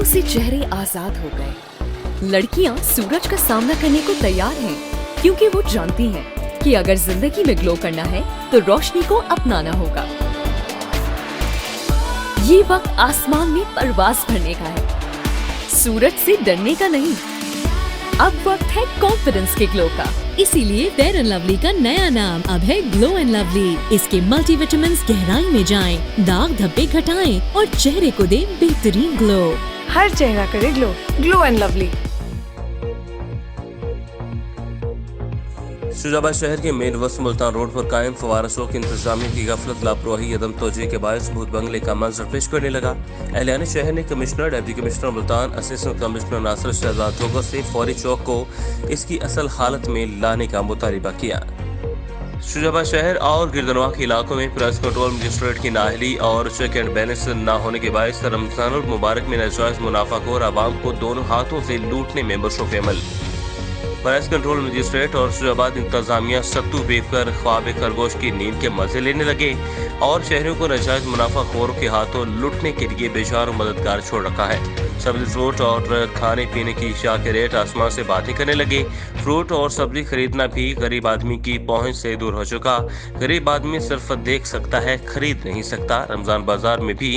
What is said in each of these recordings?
खुशियों से चेहरे आजाद हो गए। लड़कियां सूरज का सामना करने को तैयार हैं, क्योंकि वो जानती हैं कि अगर जिंदगी में ग्लो करना है तो रोशनी को अपनाना होगा। ये वक्त आसमान में परवाज भरने का है, सूरज से डरने का नहीं। अब वक्त है कॉन्फिडेंस के ग्लो का। इसीलिए फेयर एंड लवली का नया नाम अब है ग्लो एंड लवली। इसके मल्टीविटामिन्स गहराई में जाएं, दाग धब्बे घटाएं और चेहरे को दें बेहतरीन ग्लो। हर चेहरा करे glow, glow and lovely. Shujabad शहर के मेन वस्त मुल्तान रोड पर कायम फवारा चौक इंतजामिया की गफलत, लापरवाही, अदम तोजह के बायस भूत बंगले का मंजर पेश करने लगा। एहलियान शहर ने commissioner, deputy commissioner Multan, assistant commissioner Nasir Shahzad ठोकर से फौरी चौक को इसकी असल हालत में लाने का मुतालिबा किया। शुजाबाद शहर और गिरदनवा के इलाकों में प्राइस कंट्रोल मजिस्ट्रेट की नाअहली और चेक एंड बैलेंस न होने के बायस रमजानुल मुबारक में नाजायज मुनाफाखोर आवाम को दोनों हाथों से लूटने में मशरूफ अमल। प्राइस कंट्रोल मजिस्ट्रेट और शुजाबाद इंतजामिया सत्तू बेचकर ख्वाब खरगोश की नींद के मजे लेने लगे और शहरियों को नाजायज मुनाफाखोरों के हाथों लूटने के लिए बेजार मददगार छोड़ रखा है। सब्जी, फ्रूट और खाने पीने की अशिया के रेट आसमान से बातें करने लगे। फ्रूट और सब्जी खरीदना भी गरीब आदमी की पहुंच से दूर हो चुका। गरीब आदमी सिर्फ देख सकता है, खरीद नहीं सकता। रमजान बाजार में भी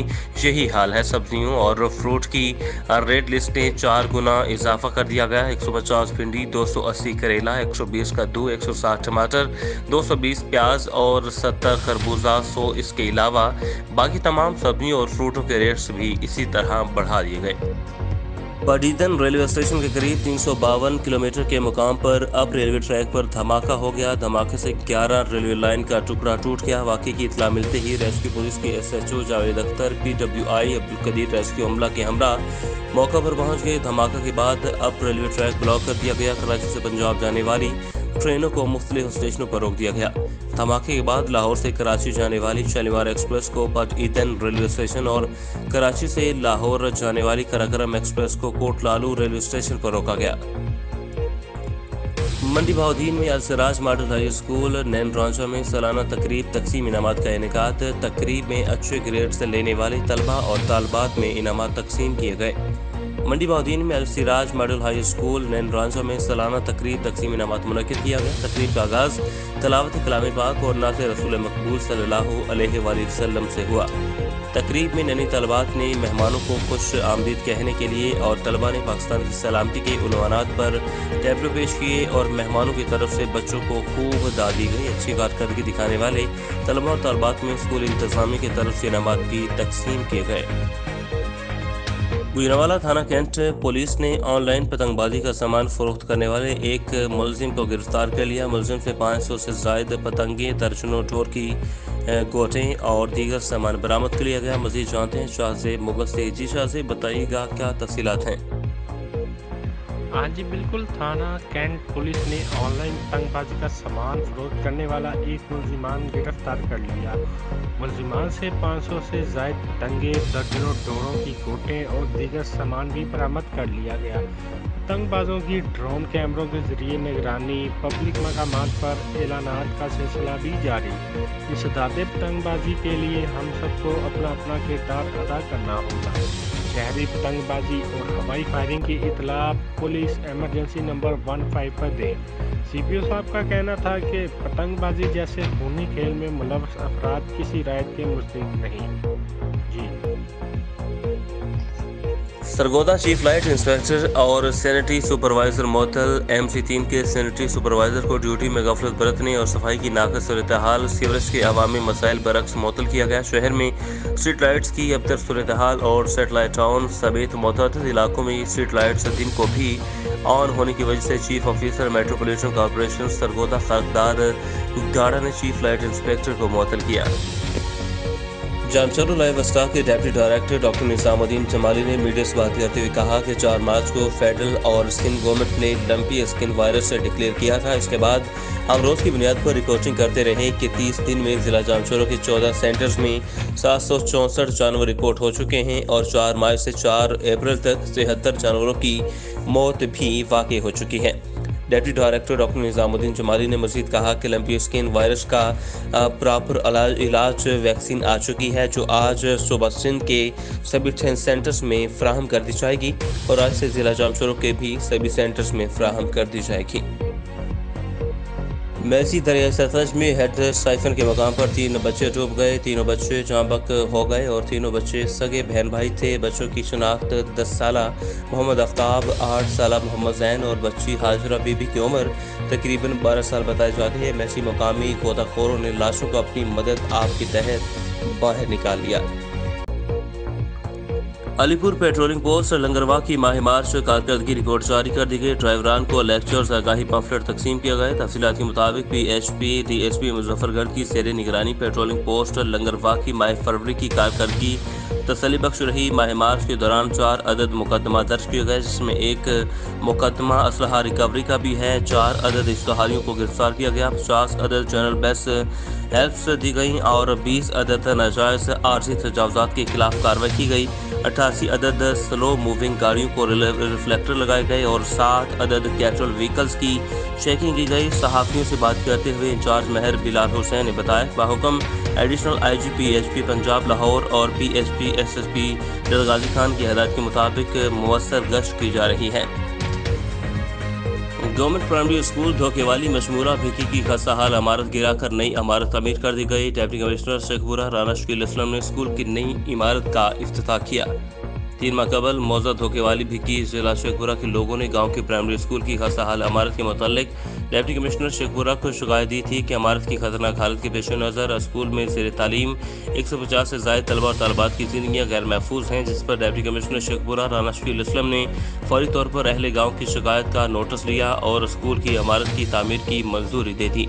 यही हाल है। सब्जियों और फ्रूट की रेट लिस्ट में 4 गुना इजाफा कर दिया गया। 150 भिंडी, 280 करेला, 120 कद्दू, 160 टमाटर, 220 प्याज और 70 खरबूजा, 100 इसके अलावा बाकी तमाम सब्जियों और फ्रूटों के रेट्स भी इसी तरह बढ़ा दिए गए। पडीदन रेलवे स्टेशन के करीब 352 किलोमीटर के मुकाम पर अब रेलवे ट्रैक पर धमाका हो गया। धमाके से 11 रेलवे लाइन का टुकड़ा टूट गया। वाकई की इतला मिलते ही रेस्क्यू पुलिस के SHO Javed Akhtar, PWI Abdul Qadir rescue अमला के हमरा मौका पर पहुंच गए। धमाका के बाद अब रेलवे ट्रैक ब्लॉक कर दिया गया। कराची से पंजाब जाने वाली ट्रेनों को मुख्तलिफ स्टेशनों पर रोक दिया गया। धमाके के बाद लाहौर से कराची जाने वाली शालीमार एक्सप्रेस को पटईतन रेलवे स्टेशन और कराची से लाहौर जाने वाली कराकरम एक्सप्रेस को कोटलालू रेलवे स्टेशन पर रोका गया। मंडी बहाउद्दीन में अलसराज मॉडल हाई स्कूल नैन रांचा में सालाना तकरीब तकसीम इनामात का इनेकाद। तकरीब में अच्छे ग्रेड से लेने वाले तलबा और तालबात में इनामात तकसीम किए गए। मंडी बहाउद्दीन में अलसिराज मॉडल हाई स्कूल नैन रांचा में सालाना तकरीब तकसीम इनामात मुनक्किद किया गया। तकरीब का आगाज तलावत कलाम पाक और नात रसूल मकबूल सल्लल्लाहु अलैहि वसल्लम से हुआ। तकरीब में नैनी तलबात ने मेहमानों को खुश आमदीद कहने के लिए और तलबा ने पाकिस्तान की सलामती के उन्वानात पर टैबलो पेश किए और मेहमानों की तरफ से बच्चों को खूब दाद दी गई। अच्छी कारकर्दगी दिखाने वाले तलबा और तलबात में स्कूल इंतजामिया की तरफ से इनामात भी तकसीम किए गए। गुजरांवाला थाना कैंट पुलिस ने ऑनलाइन पतंगबाजी का सामान फरोख्त करने वाले एक मुलजिम को गिरफ्तार कर लिया। मुलजिम से 500 से जायद पतंगें, दर्जनों टोर की गोटें और दीगर सामान बरामद कर लिया गया। मजीद जानते हैं शाहजेब मुगल से। जी शाहजेब, बताइएगा क्या तफसीलात हैं? हाँ जी बिल्कुल, थाना कैंट पुलिस ने ऑनलाइन पतंगबाजी का सामान फरोख्त करने वाला एक मुलजिमान गिरफ्तार कर लिया। मुलजिमान से 500 से जायद पतंगे, दर्जनों डोरों की गोटें और दीगर सामान भी बरामद कर लिया गया। पतंगबाजों की ड्रोन कैमरों के जरिए निगरानी, पब्लिक मकामात पर एलानात का सिलसिला भी जारी। इस दादे पतंगबाजी के लिए हम सबको अपना अपना किरदार अदा करना होगा। शहरी पतंगबाजी और हवाई फायरिंग की इतला पुलिस एमरजेंसी नंबर 15 पर दें। CPO साहब का कहना था कि पतंगबाजी जैसे खूनी खेल में मुलव्वस अफराद किसी रायत के मुस्तहिक नहीं। जी सरगोदा चीफ लाइट इंस्पेक्टर और सैनिटरी सुपरवाइजर मोतल MC3 के सैनिटरी सुपरवाइजर को ड्यूटी में गफलत बरतने और सफाई की नाक़िस सूरत हाल, सीवरेज के अवामी मसाइल बरक्स मोतल किया गया। शहर में स्ट्रीट लाइट्स की अबतर सूरत हाल और सेटेलाइट टाउन समेत मुतअद्दिद इलाकों में स्ट्रीट लाइट्स दिन को भी ऑन होने की वजह से chief officer metropolitan corporation Sargodha खाकदार गाड़ा ने चीफ लाइट इंस्पेक्टर को मुअत्तल किया। जामचलो लाइव स्टॉक के deputy director doctor Nizamuddin Jamali ने मीडिया से बात करते हुए कहा कि 4 मार्च को फेडरल और स्किन गवर्नमेंट ने लंपी स्किन वायरस से डिक्लेयर किया था। इसके बाद हम रोज की बुनियाद पर रिपोर्टिंग करते रहे कि 30 दिन में जिला जामचलो के 14 सेंटर्स में 764 जानवर रिपोर्ट हो चुके हैं और 4 मार्च से 4 अप्रैल तक 73 जानवरों की मौत भी वाक़ई हो चुकी है। ڈپٹی ڈائریکٹر ڈاکٹر نظام جمالی نے مزید کہا کہ لمپی اسکن وائرس کا پراپر علاج ویکسین آ چکی ہے جو آج صوبہ سندھ کے سبھی 10 سینٹرز میں فراہم کر دی جائے گی اور آج سے ضلع جام شورو کے بھی سبھی سینٹرز میں فراہم کر دی جائے گی۔ میسی دریائے ستلج میں ہیڈ سائفن کے مقام پر 3 بچے ڈوب گئے، تینوں بچے جاں بحق ہو گئے اور تینوں بچے سگے بہن بھائی تھے۔ بچوں کی شناخت 10 سالہ محمد آفتاب، 8 سالہ محمد زین اور بچی ہاجرہ بی بی کی عمر تقریباً 12 سال بتائی جاتی ہے۔ میسی مقامی غوطہ خوروں نے لاشوں کو اپنی مدد آپ کے تحت باہر نکال لیا۔ علی پور پیٹرولنگ پوسٹ لنگرواہ کی ماہ مارچ کارکردگی رپورٹ جاری کر دی گئی۔ ڈرائیوران کو لیکچرز آگاہی پمفلٹ تقسیم کیا گئے۔ تفصیلات کے مطابق P H P D S P Muzaffargarh کی زیر نگرانی پیٹرولنگ پوسٹ لنگرواہ کی ماہ فروری کی کارکردگی تسلی بخش رہی۔ ماہ مارچ کے دوران 4 عدد مقدمہ درج کیے گئے جس میں 1 مقدمہ اسلحہ ریکوری کا بھی ہے۔ 4 عدد اشتہاریوں کو گرفتار کیا گیا، 50 عدد جنرل بیس ہیلپس دی گئیں اور 20 عدد ناجائز عارضی تجاوزات کے خلاف کارروائی کی گئی۔ 88 عدد سلو موونگ گاڑیوں کو ریفلیکٹر لگائے گئے اور 7 عدد کیٹرل وہیکلز کی چیکنگ کی گئی۔ صحافیوں سے بات کرتے ہوئے انچارج مہر بلال حسین نے بتایا کہ بحکم additional I G P H P Punjab Lahore اور P H P S S P دل غازی خان کی ہدایت کے مطابق مؤثر گشت کی جا رہی ہے۔ گورنمنٹ پرائمری اسکول دھوکے والی مشمورہ بھیکی کی خستہ حال عمارت گرا کر نئی عمارت تعمیر کر دی گئی۔ ڈپٹی کمشنر شیخپورہ رانا شکیل اسلم نے اسکول کی نئی عمارت کا افتتاح کیا۔ 3 ماہ قبل موضوع دھوکے والی بھیکی ضلع شیخپورہ کے لوگوں نے گاؤں کی پرائمری اسکول کی خستہ حال عمارت کے متعلق ڈپٹی کمشنر شیخپورہ کو شکایت دی تھی کہ عمارت کی خطرناک حالت کے پیش نظر اسکول میں زیر تعلیم 150 سے زائد طلبہ اور طالبات کی زندگیاں غیر محفوظ ہیں، جس پر ڈپٹی کمشنر شیخپورہ رانا شکیل اسلم نے فوری طور پر اہل گاؤں کی شکایت کا نوٹس لیا اور اسکول کی عمارت کی تعمیر کی منظوری دے دی۔